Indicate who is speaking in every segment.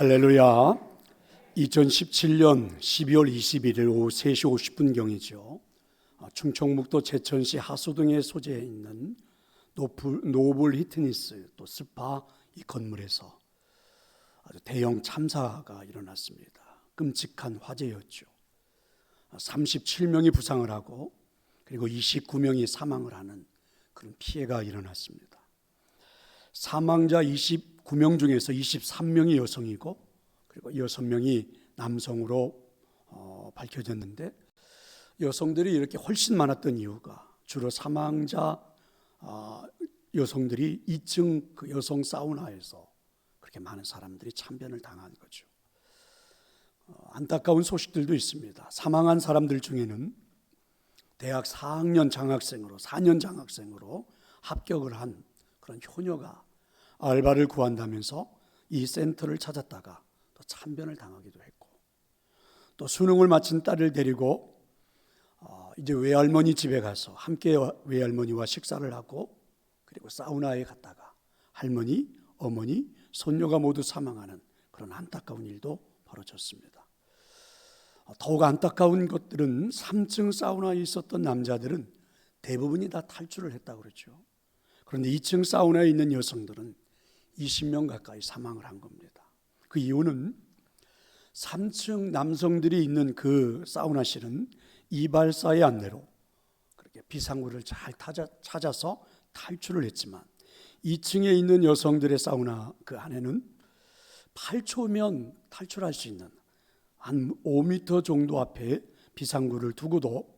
Speaker 1: 할렐루야. 2017년 12월 21일 오후 3시 50분경이죠. 충청북도 제천시 하수동에 소재해 있는 노블 히트니스 또 스파 이 건물에서 아주 대형 참사가 일어났습니다. 끔찍한 화재였죠. 37명이 부상을 하고 그리고 29명이 사망을 하는 그런 피해가 일어났습니다. 사망자 29명 중에서 23명이 여성이고 그리고 6명이 남성으로 밝혀졌는데, 여성들이 이렇게 훨씬 많았던 이유가 주로 사망자 여성들이 2층 그 여성 사우나에서 그렇게 많은 사람들이 참변을 당한 거죠. 안타까운 소식들도 있습니다. 사망한 사람들 중에는 대학 4학년 장학생으로 4년 장학생으로 합격을 한 그런 효녀가 알바를 구한다면서 이 센터를 찾았다가 또 참변을 당하기도 했고, 또 수능을 마친 딸을 데리고 이제 외할머니 집에 가서 함께 외할머니와 식사를 하고 그리고 사우나에 갔다가 할머니, 어머니, 손녀가 모두 사망하는 그런 안타까운 일도 벌어졌습니다. 더욱 안타까운 것들은 3층 사우나에 있었던 남자들은 대부분이 다 탈출을 했다고 그러죠. 그런데 2층 사우나에 있는 여성들은 20명 가까이 사망을 한 겁니다. 그 이유는 3층 남성들이 있는 그 사우나실은 이발사의 안내로 그렇게 비상구를 잘 찾아서 탈출을 했지만 2층에 있는 여성들의 사우나 그 안에는 8초면 탈출할 수 있는 한 5m 정도 앞에 비상구를 두고도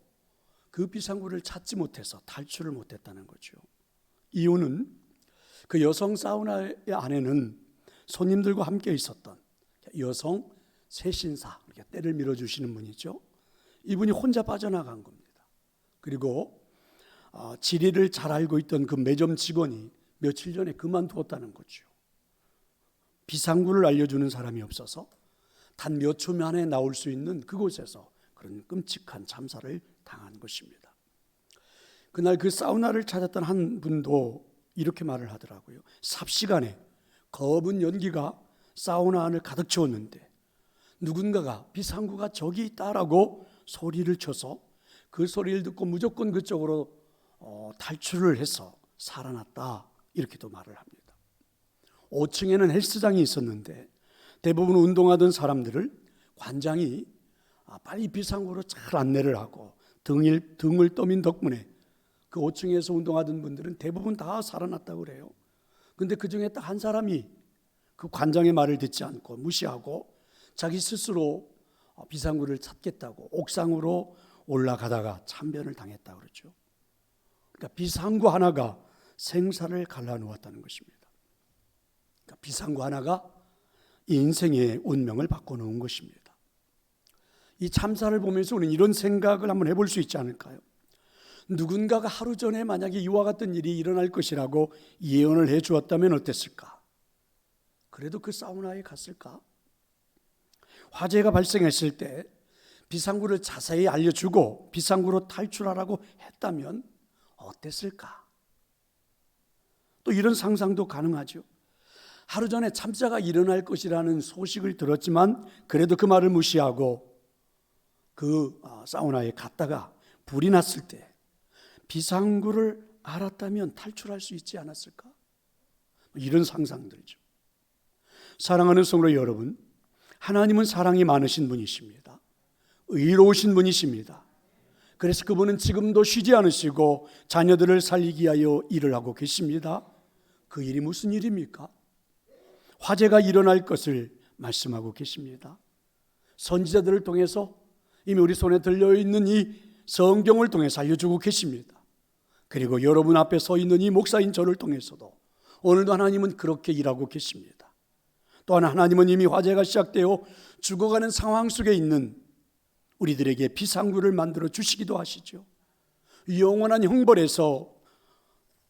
Speaker 1: 그 비상구를 찾지 못해서 탈출을 못했다는 거죠. 이유는 그 여성 사우나 안에는 손님들과 함께 있었던 여성 세신사, 때를 밀어주시는 분이죠. 이분이 혼자 빠져나간 겁니다. 그리고 지리를 잘 알고 있던 그 매점 직원이 며칠 전에 그만두었다는 거죠. 비상구를 알려주는 사람이 없어서 단 몇 초 만에 나올 수 있는 그곳에서 그런 끔찍한 참사를 당한 것입니다. 그날 그 사우나를 찾았던 한 분도 이렇게 말을 하더라고요. 삽시간에 검은 연기가 사우나 안을 가득 채웠는데 누군가가 비상구가 저기 있다라고 소리를 쳐서 그 소리를 듣고 무조건 그쪽으로 탈출을 해서 살아났다, 이렇게도 말을 합니다. 5층에는 헬스장이 있었는데 대부분 운동하던 사람들을 관장이 빨리 비상구로 잘 안내를 하고 등을 떠민 덕분에 그 5층에서 운동하던 분들은 대부분 다 살아났다고 그래요. 그런데 그 중에 딱 한 사람이 그 관장의 말을 듣지 않고 무시하고 자기 스스로 비상구를 찾겠다고 옥상으로 올라가다가 참변을 당했다고 그러죠. 그러니까 비상구 하나가 생사를 갈라놓았다는 것입니다. 그러니까 비상구 하나가 인생의 운명을 바꿔놓은 것입니다. 이 참사를 보면서 우리는 이런 생각을 한번 해볼 수 있지 않을까요? 누군가가 하루 전에 만약에 이와 같은 일이 일어날 것이라고 예언을 해 주었다면 어땠을까? 그래도 그 사우나에 갔을까? 화재가 발생했을 때 비상구를 자세히 알려주고 비상구로 탈출하라고 했다면 어땠을까? 또 이런 상상도 가능하죠. 하루 전에 참사가 일어날 것이라는 소식을 들었지만 그래도 그 말을 무시하고 그 사우나에 갔다가 불이 났을 때 비상구를 알았다면 탈출할 수 있지 않았을까? 이런 상상들이죠. 사랑하는 성도 여러분, 하나님은 사랑이 많으신 분이십니다. 의로우신 분이십니다. 그래서 그분은 지금도 쉬지 않으시고 자녀들을 살리기 위하여 일을 하고 계십니다. 그 일이 무슨 일입니까? 화재가 일어날 것을 말씀하고 계십니다. 선지자들을 통해서 이미 우리 손에 들려있는 이 성경을 통해서 알려주고 계십니다. 그리고 여러분 앞에 서 있는 이 목사인 저를 통해서도 오늘도 하나님은 그렇게 일하고 계십니다. 또한 하나님은 이미 화재가 시작되어 죽어가는 상황 속에 있는 우리들에게 비상구를 만들어 주시기도 하시죠. 영원한 형벌에서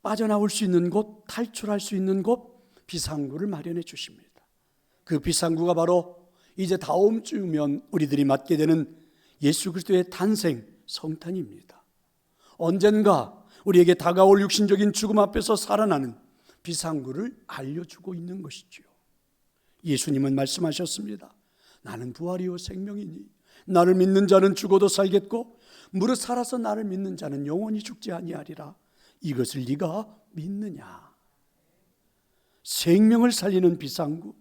Speaker 1: 빠져나올 수 있는 곳, 탈출할 수 있는 곳, 비상구를 마련해 주십니다. 그 비상구가 바로 이제 다음 주면 우리들이 맞게 되는 예수 그리스도의 탄생, 성탄입니다. 언젠가 우리에게 다가올 육신적인 죽음 앞에서 살아나는 비상구를 알려주고 있는 것이죠. 예수님은 말씀하셨습니다. 나는 부활이요 생명이니 나를 믿는 자는 죽어도 살겠고 무릇 살아서 나를 믿는 자는 영원히 죽지 아니하리라. 이것을 네가 믿느냐? 생명을 살리는 비상구,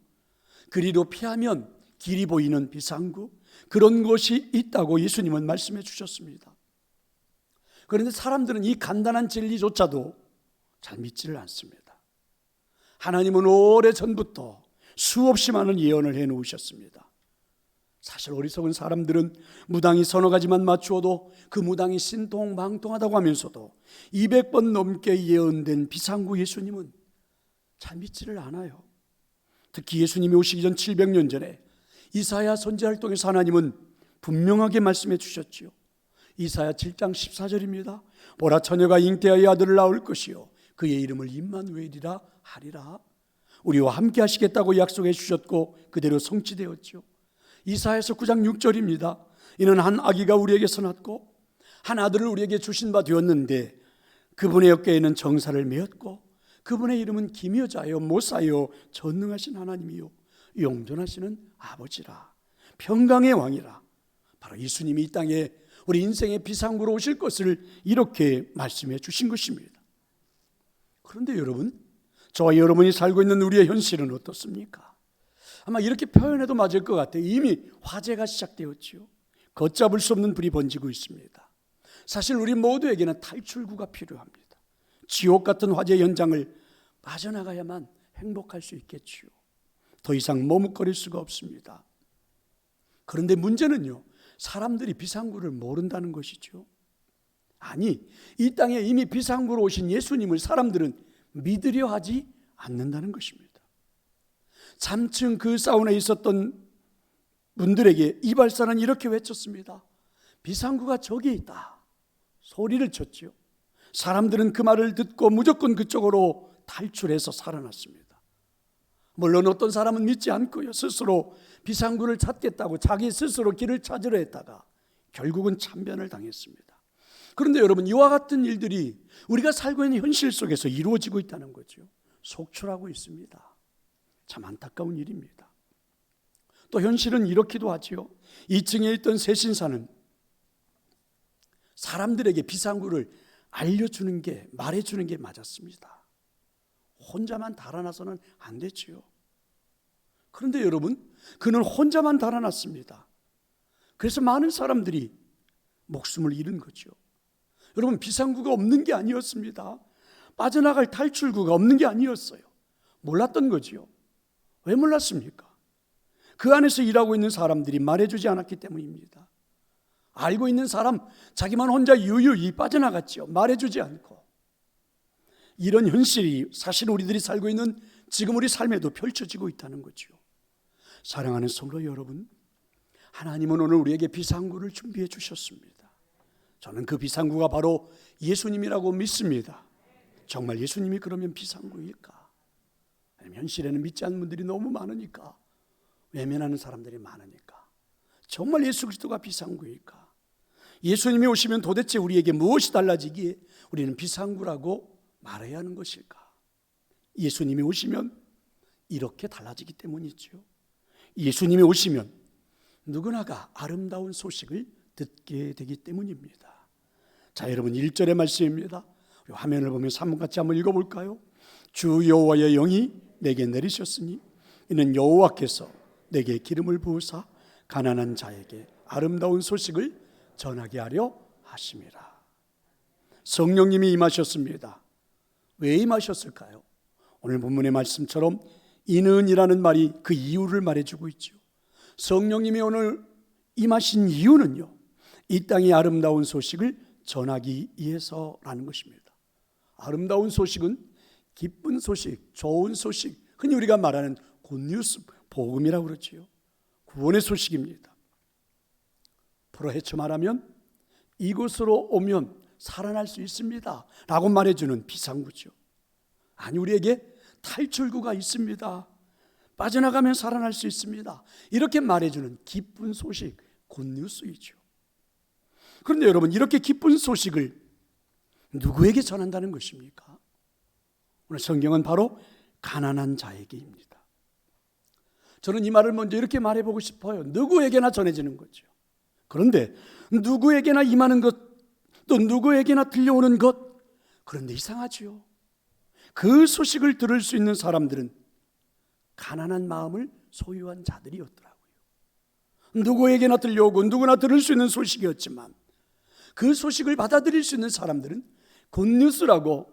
Speaker 1: 그리로 피하면 길이 보이는 비상구, 그런 것이 있다고 예수님은 말씀해 주셨습니다. 그런데 사람들은 이 간단한 진리조차도 잘 믿지를 않습니다. 하나님은 오래전부터 수없이 많은 예언을 해놓으셨습니다. 사실 어리석은 사람들은 무당이 서너 가지만 맞추어도 그 무당이 신통방통하다고 하면서도 200번 넘게 예언된 비상구 예수님은 잘 믿지를 않아요. 특히 예수님이 오시기 전 700년 전에 이사야 선지자를 통해서 하나님은 분명하게 말씀해 주셨지요. 이사야 7장 14절입니다. 보라, 처녀가 잉태하여 아들을 낳을 것이요 그의 이름을 임마누엘이라 하리라. 우리와 함께 하시겠다고 약속해 주셨고 그대로 성취되었죠. 이사야서 9장 6절입니다. 이는 한 아기가 우리에게서 낳고 한 아들을 우리에게 주신 바 되었는데 그분의 어깨에는 정사를 메었고 그분의 이름은 기묘자요 모사요 전능하신 하나님이요 영존하시는 아버지라. 평강의 왕이라. 바로 예수님이 이 땅에 우리 인생의 비상구로 오실 것을 이렇게 말씀해 주신 것입니다. 그런데 여러분, 저와 여러분이 살고 있는 우리의 현실은 어떻습니까? 아마 이렇게 표현해도 맞을 것 같아요. 이미 화재가 시작되었지요. 걷잡을 수 없는 불이 번지고 있습니다. 사실 우리 모두에게는 탈출구가 필요합니다. 지옥 같은 화재 현장을 빠져나가야만 행복할 수 있겠지요. 더 이상 머뭇거릴 수가 없습니다. 그런데 문제는요, 사람들이 비상구를 모른다는 것이죠. 아니, 이 땅에 이미 비상구로 오신 예수님을 사람들은 믿으려 하지 않는다는 것입니다. 잠층 그 사우나에 있었던 분들에게 이발사는 이렇게 외쳤습니다. 비상구가 저기 있다. 소리를 쳤죠. 사람들은 그 말을 듣고 무조건 그쪽으로 탈출해서 살아났습니다. 물론 어떤 사람은 믿지 않고요, 스스로 비상구를 찾겠다고 자기 스스로 길을 찾으려 했다가 결국은 참변을 당했습니다. 그런데 여러분, 이와 같은 일들이 우리가 살고 있는 현실 속에서 이루어지고 있다는 거죠. 속출하고 있습니다. 참 안타까운 일입니다. 또 현실은 이렇기도 하지요. 2층에 있던 세신사는 사람들에게 비상구를 알려주는 게, 말해주는 게 맞았습니다. 혼자만 달아나서는 안 됐지요. 그런데 여러분, 그는 혼자만 달아났습니다. 그래서 많은 사람들이 목숨을 잃은 거죠. 여러분, 비상구가 없는 게 아니었습니다. 빠져나갈 탈출구가 없는 게 아니었어요. 몰랐던 거지요. 왜 몰랐습니까? 그 안에서 일하고 있는 사람들이 말해주지 않았기 때문입니다. 알고 있는 사람, 자기만 혼자 유유히 빠져나갔죠. 말해주지 않고. 이런 현실이 사실 우리들이 살고 있는 지금 우리 삶에도 펼쳐지고 있다는 거죠. 사랑하는 성도 여러분, 하나님은 오늘 우리에게 비상구를 준비해 주셨습니다. 저는 그 비상구가 바로 예수님이라고 믿습니다. 정말 예수님이 그러면 비상구일까? 현실에는 믿지 않는 분들이 너무 많으니까, 외면하는 사람들이 많으니까, 정말 예수 그리스도가 비상구일까? 예수님이 오시면 도대체 우리에게 무엇이 달라지기에 우리는 비상구라고 말해야 하는 것일까? 예수님이 오시면 이렇게 달라지기 때문이죠. 예수님이 오시면 누구나가 아름다운 소식을 듣게 되기 때문입니다. 자, 여러분 1절의 말씀입니다. 화면을 보면서 한번 같이 한번 읽어볼까요? 주 여호와의 영이 내게 내리셨으니 이는 여호와께서 내게 기름을 부으사 가난한 자에게 아름다운 소식을 전하게 하려 하심이라. 성령님이 임하셨습니다. 왜 임하셨을까요? 오늘 본문의 말씀처럼 이는이라는 말이 그 이유를 말해주고 있죠. 성령님이 오늘 임하신 이유는요, 이 땅의 아름다운 소식을 전하기 위해서라는 것입니다. 아름다운 소식은 기쁜 소식, 좋은 소식, 흔히 우리가 말하는 굿뉴스, 복음이라고 그러지요. 구원의 소식입니다. 프로헤쳐 말하면 이곳으로 오면 살아날 수 있습니다 라고 말해주는 비상구죠. 아니, 우리에게 탈출구가 있습니다. 빠져나가면 살아날 수 있습니다. 이렇게 말해주는 기쁜 소식, 굿뉴스이죠. 그런데 여러분, 이렇게 기쁜 소식을 누구에게 전한다는 것입니까? 오늘 성경은 바로 가난한 자에게입니다. 저는 이 말을 먼저 이렇게 말해보고 싶어요. 누구에게나 전해지는 거죠. 그런데 누구에게나 임하는 것, 또 누구에게나 들려오는 것, 그런데 이상하지요. 그 소식을 들을 수 있는 사람들은 가난한 마음을 소유한 자들이었더라고요. 누구에게나 들려오고 누구나 들을 수 있는 소식이었지만 그 소식을 받아들일 수 있는 사람들은 굿뉴스라고,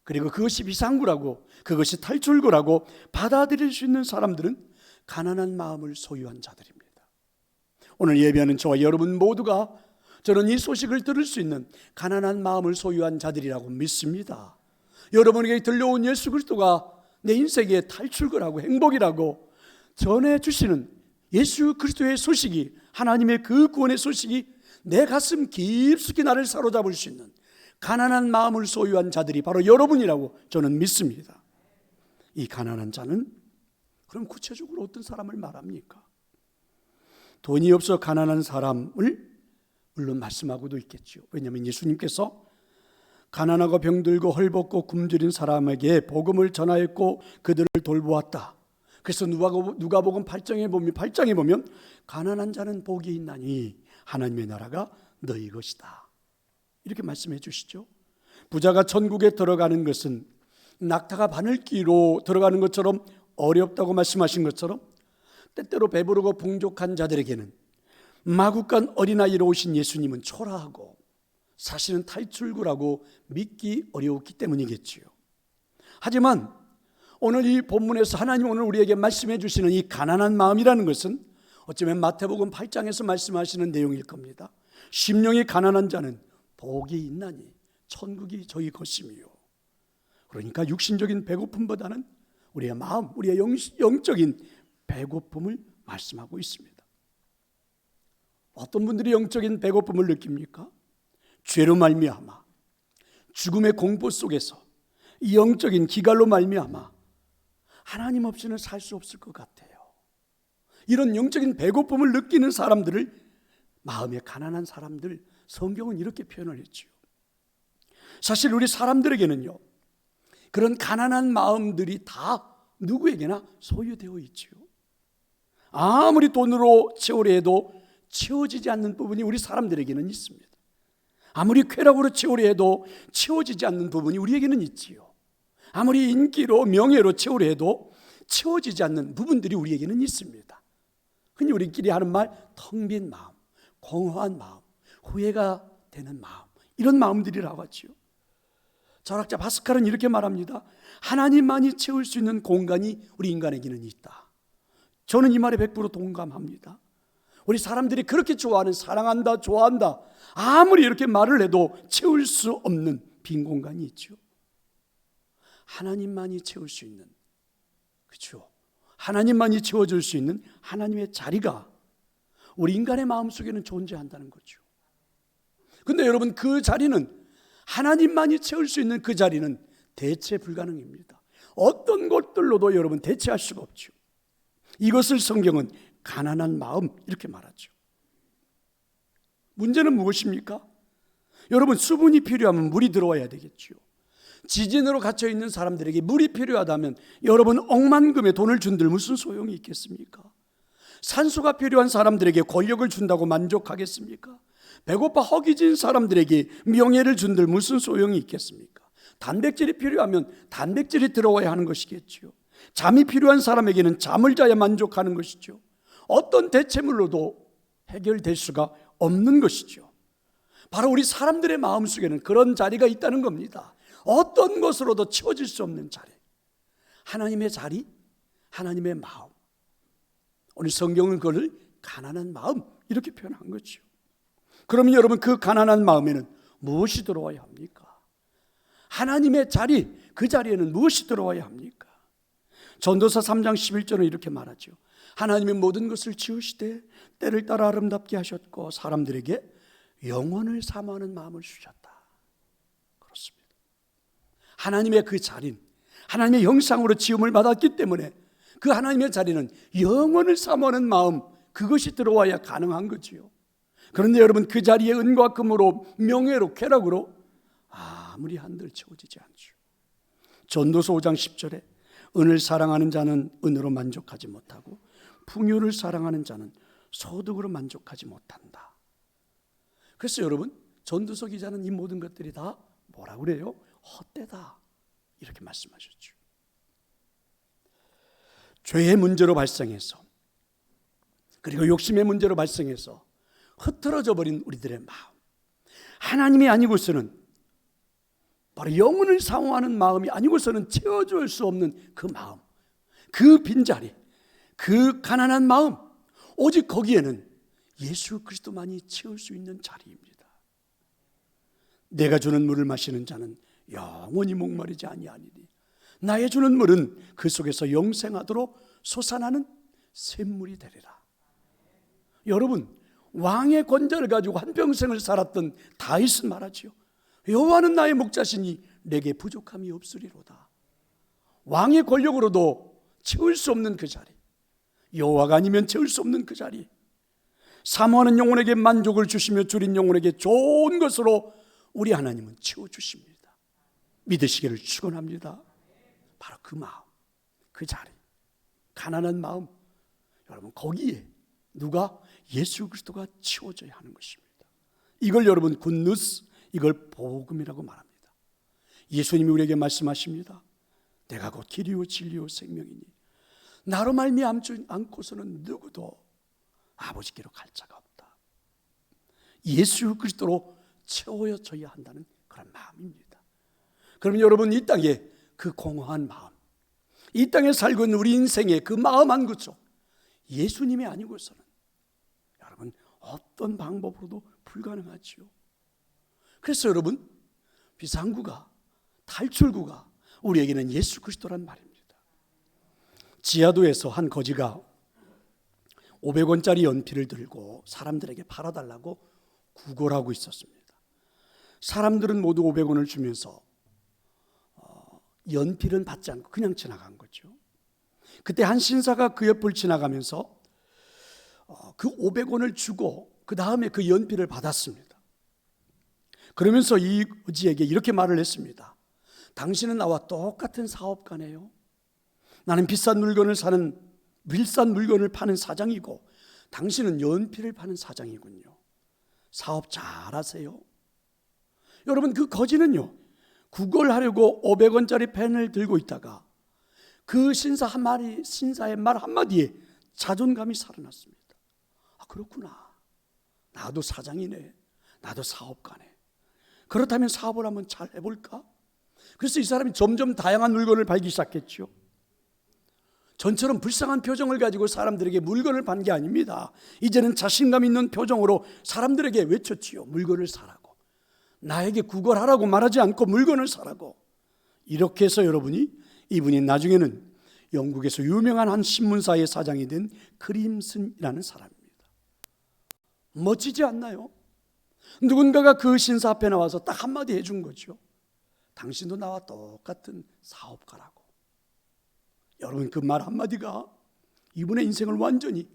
Speaker 1: 그리고 그것이 비상구라고, 그것이 탈출구라고 받아들일 수 있는 사람들은 가난한 마음을 소유한 자들입니다. 오늘 예배하는 저와 여러분 모두가 저는 이 소식을 들을 수 있는 가난한 마음을 소유한 자들이라고 믿습니다. 여러분에게 들려온 예수 그리스도가 내 인생의 탈출구라고, 행복이라고 전해주시는 예수 그리스도의 소식이, 하나님의 그 구원의 소식이 내 가슴 깊숙이 나를 사로잡을 수 있는 가난한 마음을 소유한 자들이 바로 여러분이라고 저는 믿습니다. 이 가난한 자는 그럼 구체적으로 어떤 사람을 말합니까? 돈이 없어 가난한 사람을 물론 말씀하고도 있겠죠. 왜냐하면 예수님께서 가난하고 병들고 헐벗고 굶주린 사람에게 복음을 전하였고 그들을 돌보았다. 그래서 누가복음 8장에 보면 가난한 자는 복이 있나니 하나님의 나라가 너희 것이다, 이렇게 말씀해 주시죠. 부자가 천국에 들어가는 것은 낙타가 바늘기로 들어가는 것처럼 어렵다고 말씀하신 것처럼 때때로 배부르고 풍족한 자들에게는 마구간 어린아이로 오신 예수님은 초라하고 사실은 탈출구라고 믿기 어려웠기 때문이겠지요. 하지만 오늘 이 본문에서 하나님 오늘 우리에게 말씀해 주시는 이 가난한 마음이라는 것은 어쩌면 마태복음 8장에서 말씀하시는 내용일 겁니다. 심령이 가난한 자는 복이 있나니 천국이 저희 것이며, 그러니까 육신적인 배고픔보다는 우리의 마음, 우리의 영적인 배고픔을 말씀하고 있습니다. 어떤 분들이 영적인 배고픔을 느낍니까? 죄로 말미암아, 죽음의 공포 속에서 이 영적인 기갈로 말미암아 하나님 없이는 살 수 없을 것 같아요. 이런 영적인 배고픔을 느끼는 사람들을 마음에 가난한 사람들, 성경은 이렇게 표현을 했죠. 사실 우리 사람들에게는요, 그런 가난한 마음들이 다 누구에게나 소유되어 있죠. 아무리 돈으로 채우려 해도 채워지지 않는 부분이 우리 사람들에게는 있습니다. 아무리 쾌락으로 채우려 해도 채워지지 않는 부분이 우리에게는 있지요. 아무리 인기로 명예로 채우려 해도 채워지지 않는 부분들이 우리에게는 있습니다. 흔히 우리끼리 하는 말, 텅 빈 마음, 공허한 마음, 후회가 되는 마음, 이런 마음들이라고 하죠. 철학자 바스칼은 이렇게 말합니다. 하나님만이 채울 수 있는 공간이 우리 인간에게는 있다. 저는 이 말에 100% 동감합니다. 우리 사람들이 그렇게 좋아하는, 사랑한다, 좋아한다, 아무리 이렇게 말을 해도 채울 수 없는 빈 공간이 있죠. 하나님만이 채울 수 있는, 그렇죠? 하나님만이 채워줄 수 있는 하나님의 자리가 우리 인간의 마음속에는 존재한다는 거죠. 근데 여러분, 그 자리는, 하나님만이 채울 수 있는 그 자리는 대체 불가능입니다. 어떤 것들로도 여러분 대체할 수가 없죠. 이것을 성경은 가난한 마음, 이렇게 말하죠. 문제는 무엇입니까? 여러분, 수분이 필요하면 물이 들어와야 되겠죠. 지진으로 갇혀 있는 사람들에게 물이 필요하다면 여러분 억만금의 돈을 준들 무슨 소용이 있겠습니까? 산소가 필요한 사람들에게 권력을 준다고 만족하겠습니까? 배고파 허기진 사람들에게 명예를 준들 무슨 소용이 있겠습니까? 단백질이 필요하면 단백질이 들어와야 하는 것이겠죠. 잠이 필요한 사람에게는 잠을 자야 만족하는 것이죠. 어떤 대체물로도 해결될 수가 없는 것이죠. 바로 우리 사람들의 마음속에는 그런 자리가 있다는 겁니다. 어떤 것으로도 채워질 수 없는 자리, 하나님의 자리, 하나님의 마음. 오늘 성경은 그걸 가난한 마음, 이렇게 표현한 거죠. 그러면 여러분, 그 가난한 마음에는 무엇이 들어와야 합니까? 하나님의 자리, 그 자리에는 무엇이 들어와야 합니까? 전도서 3장 11절은 이렇게 말하죠. 하나님의 모든 것을 지으시되 때를 따라 아름답게 하셨고 사람들에게 영원을 사모하는 마음을 주셨다. 그렇습니다. 하나님의 그 자리는 하나님의 형상으로 지음을 받았기 때문에 그 하나님의 자리는 영원을 사모하는 마음, 그것이 들어와야 가능한 거지요. 그런데 여러분, 그 자리에 은과 금으로, 명예로, 쾌락으로 아무리 한들 채워지지 않죠. 전도서 5장 10절에 은을 사랑하는 자는 은으로 만족하지 못하고 풍요를 사랑하는 자는 소득으로 만족하지 못한다. 그래서 여러분, 전도서 기자는 이 모든 것들이 다 뭐라고 그래요? 헛되다, 이렇게 말씀하셨죠. 죄의 문제로 발생해서, 그리고 욕심의 문제로 발생해서 흐트러져 버린 우리들의 마음, 하나님이 아니고서는, 바로 영혼을 사모하는 마음이 아니고서는 채워줄 수 없는 그 마음, 그 빈자리, 그 가난한 마음, 오직 거기에는 예수 그리스도만이 채울 수 있는 자리입니다. 내가 주는 물을 마시는 자는 영원히 목마르지 아니하니니 나의 주는 물은 그 속에서 영생하도록 솟아나는 샘물이 되리라. 여러분, 왕의 권좌를 가지고 한평생을 살았던 다윗은 말하지요. 여호와는 나의 목자시니 내게 부족함이 없으리로다. 왕의 권력으로도 채울 수 없는 그 자리, 여호와가 아니면 채울 수 없는 그 자리, 사모하는 영혼에게 만족을 주시며 줄인 영혼에게 좋은 것으로 우리 하나님은 채워주십니다. 믿으시기를 축원합니다. 바로 그 마음, 그 자리, 가난한 마음, 여러분 거기에 누가? 예수 그리스도가 채워져야 하는 것입니다. 이걸 여러분 굿뉴스, 이걸 복음이라고 말합니다. 예수님이 우리에게 말씀하십니다. 내가 곧 길이요 진리요 생명이니 나로 말미암지 않고서는 누구도 아버지께로 갈 자가 없다. 예수 그리스도로 채워져야 한다는 그런 마음입니다. 그럼 여러분, 이 땅에 그 공허한 마음, 이 땅에 살고 있는 우리 인생의 그 마음 한 구석, 예수님이 아니고서는 여러분 어떤 방법으로도 불가능하지요. 그래서 여러분, 비상구가, 탈출구가 우리에게는 예수 그리스도란 말입니다. 지하도에서 한 거지가 500원짜리 연필을 들고 사람들에게 팔아달라고 구걸하고 있었습니다. 사람들은 모두 500원을 주면서 연필은 받지 않고 그냥 지나간 거죠. 그때 한 신사가 그 옆을 지나가면서 그 500원을 주고 그 다음에 그 연필을 받았습니다. 그러면서 이 거지에게 이렇게 말을 했습니다. 당신은 나와 똑같은 사업가네요. 나는 비싼 물건을 파는 사장이고 당신은 연필을 파는 사장이군요. 사업 잘하세요. 여러분, 그 거지는요, 구걸하려고 500원짜리 펜을 들고 있다가 그 신사의 말 한마디에 자존감이 살아났습니다. 아, 그렇구나. 나도 사장이네. 나도 사업가네. 그렇다면 사업을 한번 잘 해볼까? 그래서 이 사람이 점점 다양한 물건을 팔기 시작했죠. 전처럼 불쌍한 표정을 가지고 사람들에게 물건을 판 게 아닙니다. 이제는 자신감 있는 표정으로 사람들에게 외쳤지요. 물건을 사라고. 나에게 구걸하라고 말하지 않고 물건을 사라고. 이렇게 해서 이분이 나중에는 영국에서 유명한 한 신문사의 사장이 된 그림슨이라는 사람입니다. 멋지지 않나요? 누군가가 그 신사 앞에 나와서 딱 한마디 해준 거죠. 당신도 나와 똑같은 사업가라고. 여러분, 그 말 한마디가 이분의 인생을 완전히,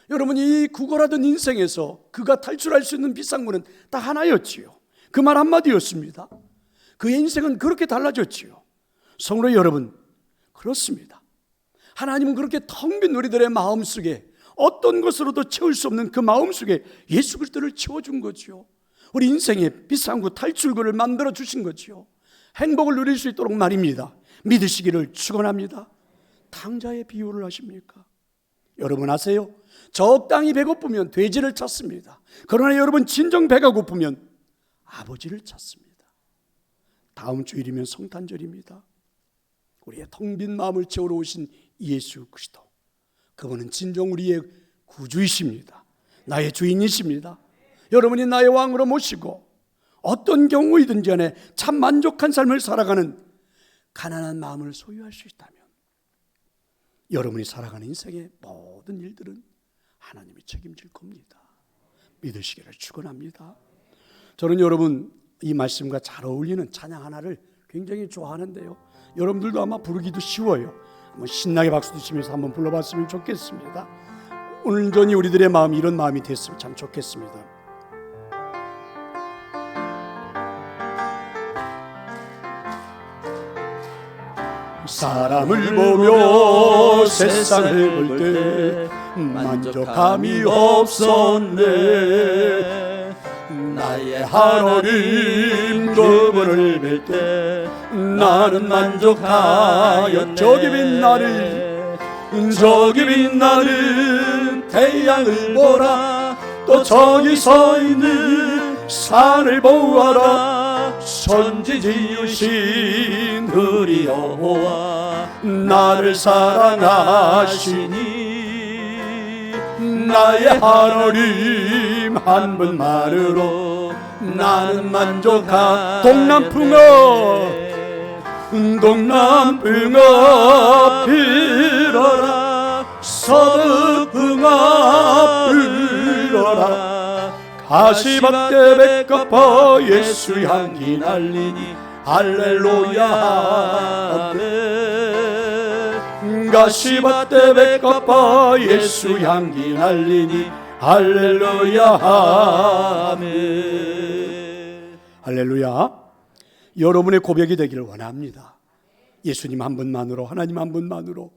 Speaker 1: 여러분, 이 구걸하던 인생에서 그가 탈출할 수 있는 비상구는 딱 하나였지요. 그 말 한마디였습니다. 그의 인생은 그렇게 달라졌지요. 성도 여러분, 그렇습니다. 하나님은 그렇게 텅 빈 우리들의 마음속에 어떤 것으로도 채울 수 없는 그 마음속에 예수 그리스도를 채워준 거죠. 우리 인생의 비상구, 탈출구를 만들어 주신 거죠. 행복을 누릴 수 있도록 말입니다. 믿으시기를 축원합니다. 탕자의 비유를 하십니까? 여러분 아세요? 적당히 배고프면 돼지를 찾습니다. 그러나 여러분, 진정 배가 고프면 아버지를 찾습니다. 다음 주일이면 성탄절입니다. 우리의 텅 빈 마음을 채우러 오신 예수 그리스도, 그분은 진정 우리의 구주이십니다. 나의 주인이십니다. 여러분이 나의 왕으로 모시고 어떤 경우이든지 간에 참 만족한 삶을 살아가는 가난한 마음을 소유할 수 있다면 여러분이 살아가는 인생의 모든 일들은 하나님이 책임질 겁니다. 믿으시기를 축원합니다. 저는 여러분, 이 말씀과 잘 어울리는 찬양 하나를 굉장히 좋아하는데요, 여러분들도 아마 부르기도 쉬워요. 한번 신나게 박수도 치면서 한번 불러봤으면 좋겠습니다. 온전히 우리들의 마음이 이런 마음이 됐으면 참 좋겠습니다. 사람을 보며 세상을 볼 때 만족함이 없었네. 나의 하나님 그분을 뵐 때 나는 만족하여 저기 빛나는 태양을 보라. 또 저기 서 있는 산을 보아라. 천지 지으신 우리 여호와 나를 사랑하시니 나의 하나님 한 분만으로 나는 만족하. 동남풍아 불어라. 서북풍아 불어라. 가시밭대 백합화 예수 향기 날리니 할렐루야 아멘. 가시밭대 백합화 예수 향기 날리니 할렐루야 아멘. 할렐루야. 여러분의 고백이 되기를 원합니다. 예수님 한 분만으로, 하나님 한 분만으로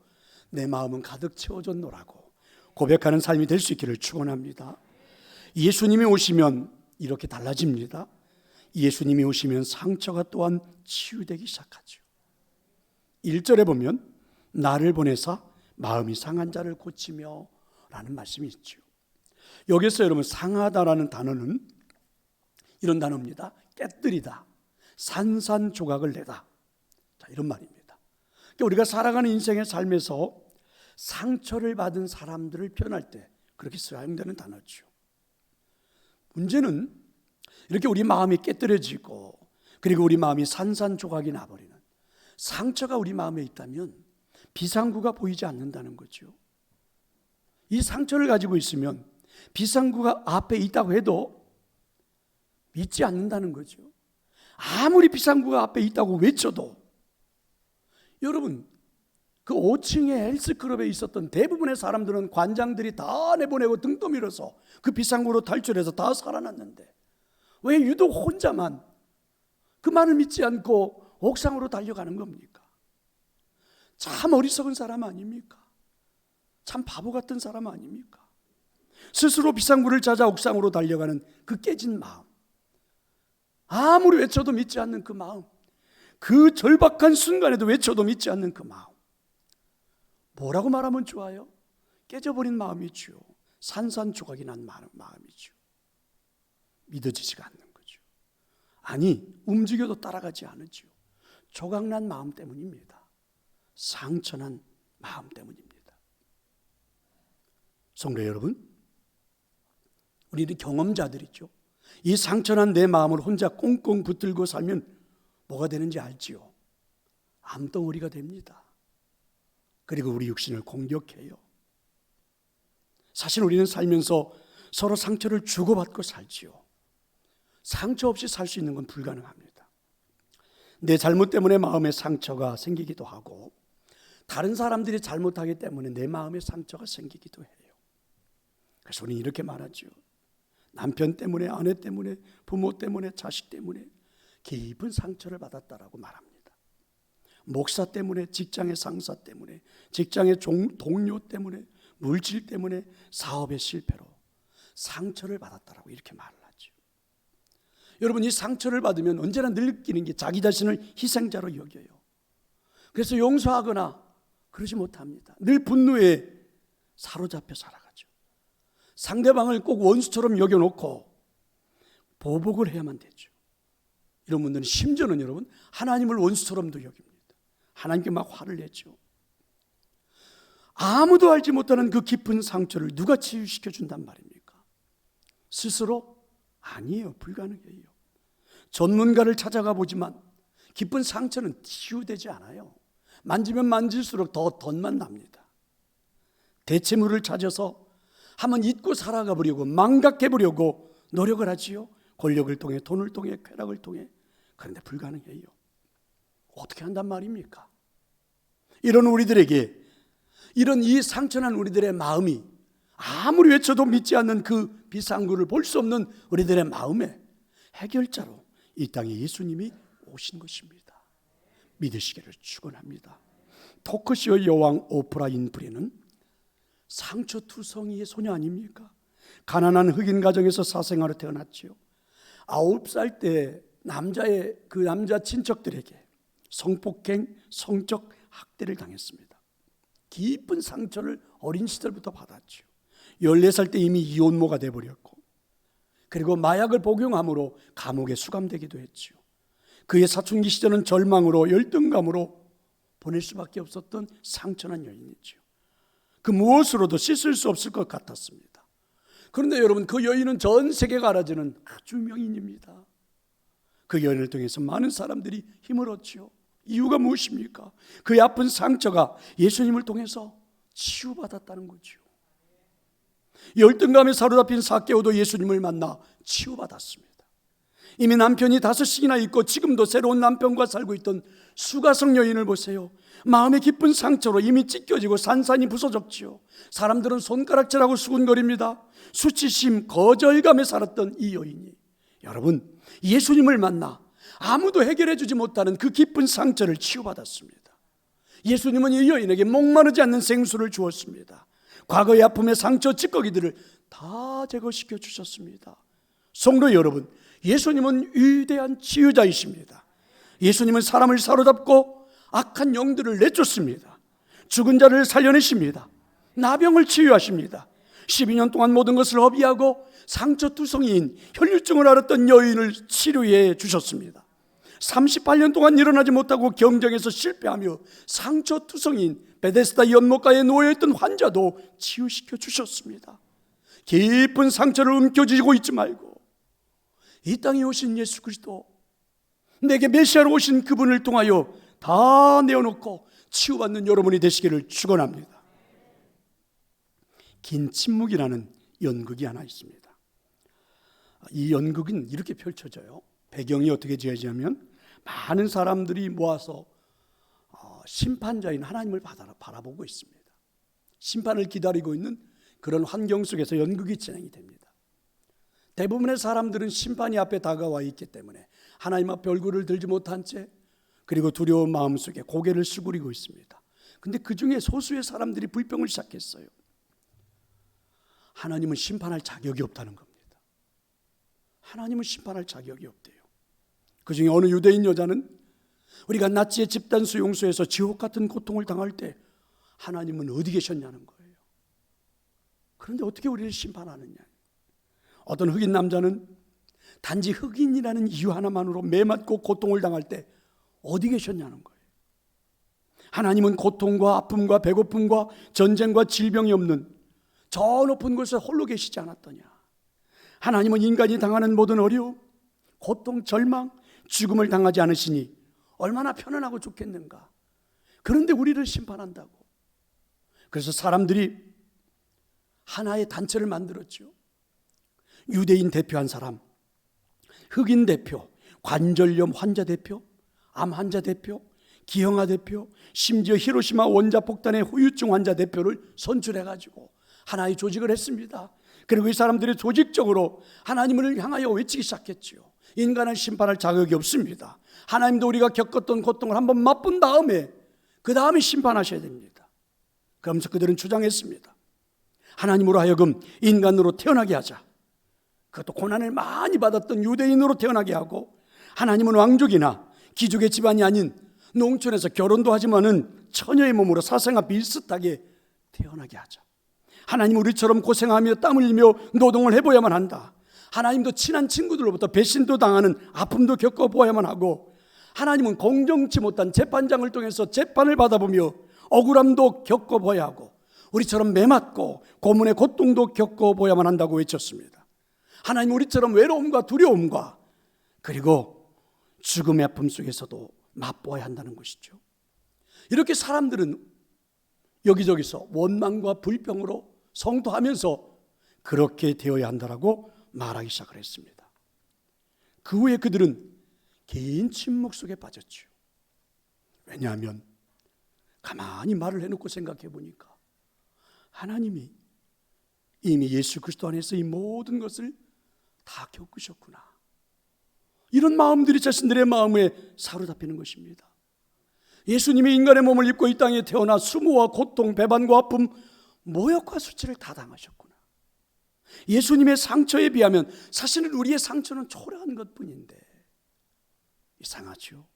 Speaker 1: 내 마음은 가득 채워졌노라고 고백하는 삶이 될 수 있기를 축원합니다. 예수님이 오시면 이렇게 달라집니다. 예수님이 오시면 상처가 또한 치유되기 시작하죠. 1절에 보면 나를 보내사 마음이 상한 자를 고치며 라는 말씀이 있죠. 여기서 여러분 상하다라는 단어는 이런 단어입니다. 깨뜨리다, 산산조각을 내다, 자, 이런 말입니다. 그러니까 우리가 살아가는 인생의 삶에서 상처를 받은 사람들을 표현할 때 그렇게 사용되는 단어죠. 문제는 이렇게 우리 마음이 깨뜨려지고 그리고 우리 마음이 산산조각이 나버리는 상처가 우리 마음에 있다면 비상구가 보이지 않는다는 거죠. 이 상처를 가지고 있으면 비상구가 앞에 있다고 해도 믿지 않는다는 거죠. 아무리 비상구가 앞에 있다고 외쳐도, 여러분 그 5층의 헬스클럽에 있었던 대부분의 사람들은 관장들이 다 내보내고 등 떠밀어서 그 비상구로 탈출해서 다 살아났는데 왜 유독 혼자만 그 말을 믿지 않고 옥상으로 달려가는 겁니까? 참 어리석은 사람 아닙니까? 참 바보 같은 사람 아닙니까? 스스로 비상구를 찾아 옥상으로 달려가는 그 깨진 마음, 아무리 외쳐도 믿지 않는 그 마음, 그 절박한 순간에도 외쳐도 믿지 않는 그 마음, 뭐라고 말하면 좋아요? 깨져버린 마음이죠. 산산조각이 난 마음이죠. 믿어지지가 않는 거죠. 아니, 움직여도 따라가지 않으죠. 조각난 마음 때문입니다. 상처난 마음 때문입니다. 성도 여러분, 우리는 경험자들이죠. 이 상처난 내 마음을 혼자 꽁꽁 붙들고 살면 뭐가 되는지 알지요? 암덩어리가 됩니다. 그리고 우리 육신을 공격해요. 사실 우리는 살면서 서로 상처를 주고받고 살지요. 상처 없이 살 수 있는 건 불가능합니다. 내 잘못 때문에 마음에 상처가 생기기도 하고 다른 사람들이 잘못하기 때문에 내 마음에 상처가 생기기도 해요. 그래서 우리는 이렇게 말하죠. 남편 때문에, 아내 때문에, 부모 때문에, 자식 때문에 깊은 상처를 받았다라고 말합니다. 목사 때문에, 직장의 상사 때문에, 직장의 동료 때문에, 물질 때문에, 사업의 실패로 상처를 받았다라고 이렇게 말을 하죠. 여러분, 이 상처를 받으면 언제나 느끼는 게 자기 자신을 희생자로 여겨요. 그래서 용서하거나 그러지 못합니다. 늘 분노에 사로잡혀 살아가죠. 상대방을 꼭 원수처럼 여겨놓고 보복을 해야만 되죠. 이런 분들은 심지어는 여러분 하나님을 원수처럼도 여깁니다. 하나님께 막 화를 내죠. 아무도 알지 못하는 그 깊은 상처를 누가 치유시켜 준단 말입니까? 스스로? 아니에요. 불가능해요. 전문가를 찾아가 보지만 깊은 상처는 치유되지 않아요. 만지면 만질수록 더 덧만 납니다. 대체물을 찾아서 한번 잊고 살아가 보려고, 망각해 보려고 노력을 하지요. 권력을 통해, 돈을 통해, 쾌락을 통해. 그런데 불가능해요. 어떻게 한단 말입니까? 이런 우리들에게, 이런 이 상처난 우리들의 마음이 아무리 외쳐도 믿지 않는 그 비상구를 볼 수 없는 우리들의 마음에 해결자로 이 땅에 예수님이 오신 것입니다. 믿으시기를 축원합니다. 토크쇼 여왕 오프라 윈프리는 상처투성이의 소녀 아닙니까? 가난한 흑인 가정에서 사생아로 태어났지요. 9살 때 그 남자 친척들에게 성폭행, 성적 학대를 당했습니다. 깊은 상처를 어린 시절부터 받았지요. 14살 때 이미 이혼모가 되어버렸고, 그리고 마약을 복용함으로 감옥에 수감되기도 했지요. 그의 사춘기 시절은 절망으로 열등감으로 보낼 수밖에 없었던 상처난 여인이지요. 그 무엇으로도 씻을 수 없을 것 같았습니다. 그런데 여러분, 그 여인은 전 세계가 알아주는 아주 명인입니다. 그 여인을 통해서 많은 사람들이 힘을 얻지요. 이유가 무엇입니까? 그의 아픈 상처가 예수님을 통해서 치유받았다는 거죠. 열등감에 사로잡힌 삭개오도 예수님을 만나 치유받았습니다. 이미 남편이 5씩이나 있고 지금도 새로운 남편과 살고 있던 수가성 여인을 보세요. 마음의 깊은 상처로 이미 찢겨지고 산산이 부서졌지요. 사람들은 손가락질하고 수군거립니다. 수치심, 거절감에 살았던 이 여인이, 여러분, 예수님을 만나 아무도 해결해 주지 못하는 그 깊은 상처를 치유받았습니다. 예수님은 이 여인에게 목마르지 않는 생수를 주었습니다. 과거의 아픔의 상처 찌꺼기들을 다 제거시켜 주셨습니다. 성도 여러분, 예수님은 위대한 치유자이십니다. 예수님은 사람을 사로잡고 악한 영들을 내쫓습니다. 죽은 자를 살려내십니다. 나병을 치유하십니다. 12년 동안 모든 것을 허비하고 상처투성이인 혈류증을 앓았던 여인을 치료해 주셨습니다. 38년 동안 일어나지 못하고 경쟁에서 실패하며 상처투성이인 베데스다 연못가에 놓여있던 환자도 치유시켜 주셨습니다. 깊은 상처를 움켜쥐고 있지 말고 이 땅에 오신 예수 그리스도, 내게 메시아로 오신 그분을 통하여 다 내어놓고 치유받는 여러분이 되시기를 축원합니다. 긴 침묵이라는 연극이 하나 있습니다. 이 연극은 이렇게 펼쳐져요. 배경이 어떻게 지어지냐면 많은 사람들이 모아서 심판자인 하나님을 바라보고 있습니다. 심판을 기다리고 있는 그런 환경 속에서 연극이 진행이 됩니다. 대부분의 사람들은 심판이 앞에 다가와 있기 때문에 하나님 앞에 얼굴을 들지 못한 채, 그리고 두려운 마음속에 고개를 수그리고 있습니다. 그런데 그 중에 소수의 사람들이 불평을 시작했어요. 하나님은 심판할 자격이 없다는 겁니다. 하나님은 심판할 자격이 없대요. 그 중에 어느 유대인 여자는 우리가 나치의 집단 수용소에서 지옥 같은 고통을 당할 때 하나님은 어디 계셨냐는 거예요. 그런데 어떻게 우리를 심판하느냐. 어떤 흑인 남자는 단지 흑인이라는 이유 하나만으로 매맞고 고통을 당할 때 어디 계셨냐는 거예요. 하나님은 고통과 아픔과 배고픔과 전쟁과 질병이 없는 저 높은 곳에 홀로 계시지 않았더냐. 하나님은 인간이 당하는 모든 어려움, 고통, 절망, 죽음을 당하지 않으시니 얼마나 편안하고 좋겠는가. 그런데 우리를 심판한다고. 그래서 사람들이 하나의 단체를 만들었죠. 유대인 대표 한 사람, 흑인 대표, 관절염 환자 대표, 암 환자 대표, 기형아 대표, 심지어 히로시마 원자폭탄의 후유증 환자 대표를 선출해가지고 하나의 조직을 했습니다. 그리고 이 사람들이 조직적으로 하나님을 향하여 외치기 시작했지요. 인간을 심판할 자격이 없습니다. 하나님도 우리가 겪었던 고통을 한번 맛본 다음에 그 다음에 심판하셔야 됩니다. 그러면서 그들은 주장했습니다. 하나님으로 하여금 인간으로 태어나게 하자. 그것도 고난을 많이 받았던 유대인으로 태어나게 하고, 하나님은 왕족이나 귀족의 집안이 아닌 농촌에서 결혼도 하지만은 처녀의 몸으로 사생아 비슷하게 태어나게 하자. 하나님 우리처럼 고생하며 땀 흘리며 노동을 해보야만 한다. 하나님도 친한 친구들로부터 배신도 당하는 아픔도 겪어보아야만 하고, 하나님은 공정치 못한 재판장을 통해서 재판을 받아보며 억울함도 겪어봐야 하고, 우리처럼 매맞고 고문의 고통도 겪어보야만 한다고 외쳤습니다. 하나님 우리처럼 외로움과 두려움과 그리고 죽음의 아픔 속에서도 맛보아야 한다는 것이죠. 이렇게 사람들은 여기저기서 원망과 불평으로 성토하면서 그렇게 되어야 한다라고 말하기 시작을 했습니다. 그 후에 그들은 긴 침묵 속에 빠졌죠. 왜냐하면 가만히 말을 해놓고 생각해 보니까 하나님이 이미 예수 그리스도 안에서 이 모든 것을 다 겪으셨구나. 이런 마음들이 자신들의 마음에 사로잡히는 것입니다. 예수님이 인간의 몸을 입고 이 땅에 태어나 수모와 고통, 배반과 아픔 모욕과 수치를 다 당하셨구나. 예수님의 상처에 비하면 사실은 우리의 상처는 초라한 것뿐인데 이상하죠.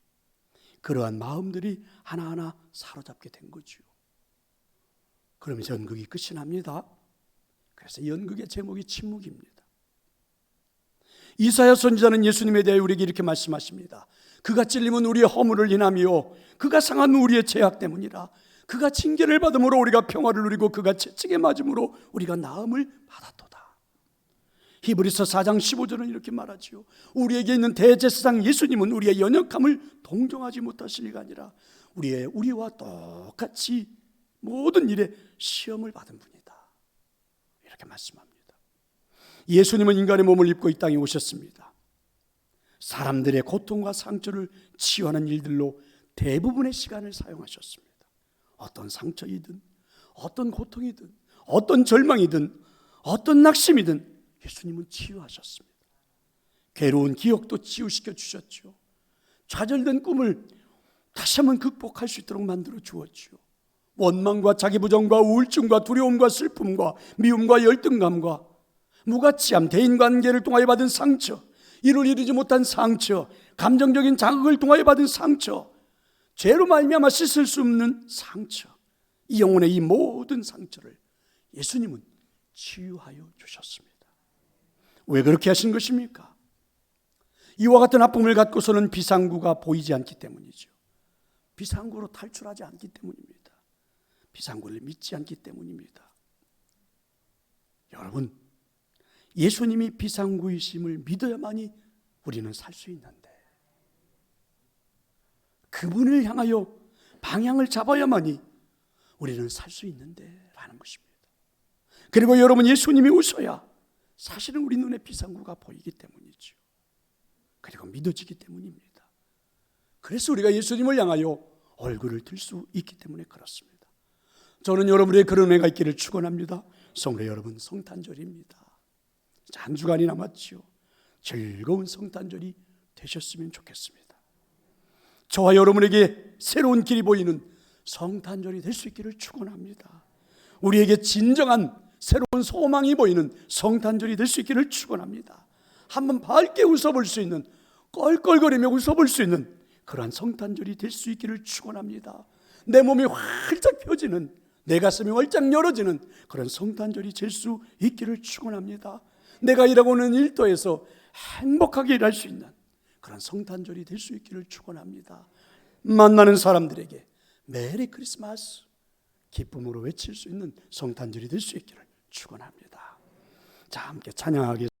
Speaker 1: 그러한 마음들이 하나하나 사로잡게 된 거죠. 그러면서 연극이 끝이 납니다. 그래서 연극의 제목이 침묵입니다. 이사야 선지자는 예수님에 대해 우리에게 이렇게 말씀하십니다. 그가 찔림은 우리의 허물을 인하며 그가 상함은 우리의 죄악 때문이라. 그가 징계를 받음으로 우리가 평화를 누리고 그가 채찍에 맞음으로 우리가 나음을 받았도다. 히브리서 4장 15절은 이렇게 말하지요. 우리에게 있는 대제사장 예수님은 우리의 연약함을 동정하지 못하실 리가 아니라 우리와 똑같이 모든 일에 시험을 받은 분이다. 이렇게 말씀합니다. 예수님은 인간의 몸을 입고 이 땅에 오셨습니다. 사람들의 고통과 상처를 치유하는 일들로 대부분의 시간을 사용하셨습니다. 어떤 상처이든 어떤 고통이든 어떤 절망이든 어떤 낙심이든 예수님은 치유하셨습니다. 괴로운 기억도 치유시켜 주셨죠. 좌절된 꿈을 다시 한번 극복할 수 있도록 만들어 주었죠. 원망과 자기부정과 우울증과 두려움과 슬픔과 미움과 열등감과 무가치함, 대인관계를 통하여 받은 상처, 이를 이루지 못한 상처, 감정적인 자극을 통하여 받은 상처, 죄로 말미암아 씻을 수 없는 상처, 이 영혼의 이 모든 상처를 예수님은 치유하여 주셨습니다. 왜 그렇게 하신 것입니까? 이와 같은 아픔을 갖고서는 비상구가 보이지 않기 때문이죠. 비상구로 탈출하지 않기 때문입니다. 비상구를 믿지 않기 때문입니다. 여러분, 예수님이 비상구이심을 믿어야만이 우리는 살 수 있는데, 그분을 향하여 방향을 잡아야만이 우리는 살 수 있는데 라는 것입니다. 그리고 여러분, 예수님이 오셔야 사실은 우리 눈에 비상구가 보이기 때문이죠. 그리고 믿어지기 때문입니다. 그래서 우리가 예수님을 향하여 얼굴을 들 수 있기 때문에 그렇습니다. 저는 여러분의 그런 은혜가 있기를 축원합니다. 성도 여러분, 성탄절입니다. 한 주간이 남았지요. 즐거운 성탄절이 되셨으면 좋겠습니다. 저와 여러분에게 새로운 길이 보이는 성탄절이 될 수 있기를 축원합니다. 우리에게 진정한 새로운 소망이 보이는 성탄절이 될 수 있기를 축원합니다. 한번 밝게 웃어볼 수 있는, 껄껄거리며 웃어볼 수 있는 그러한 성탄절이 될 수 있기를 축원합니다. 내 몸이 활짝 펴지는, 내 가슴이 활짝 열어지는 그런 성탄절이 될 수 있기를 축원합니다. 내가 일하고 있는 일터에서 행복하게 일할 수 있는 그런 성탄절이 될 수 있기를 축원합니다. 만나는 사람들에게 메리 크리스마스 기쁨으로 외칠 수 있는 성탄절이 될 수 있기를 축원합니다. 자, 함께 찬양하겠습니다.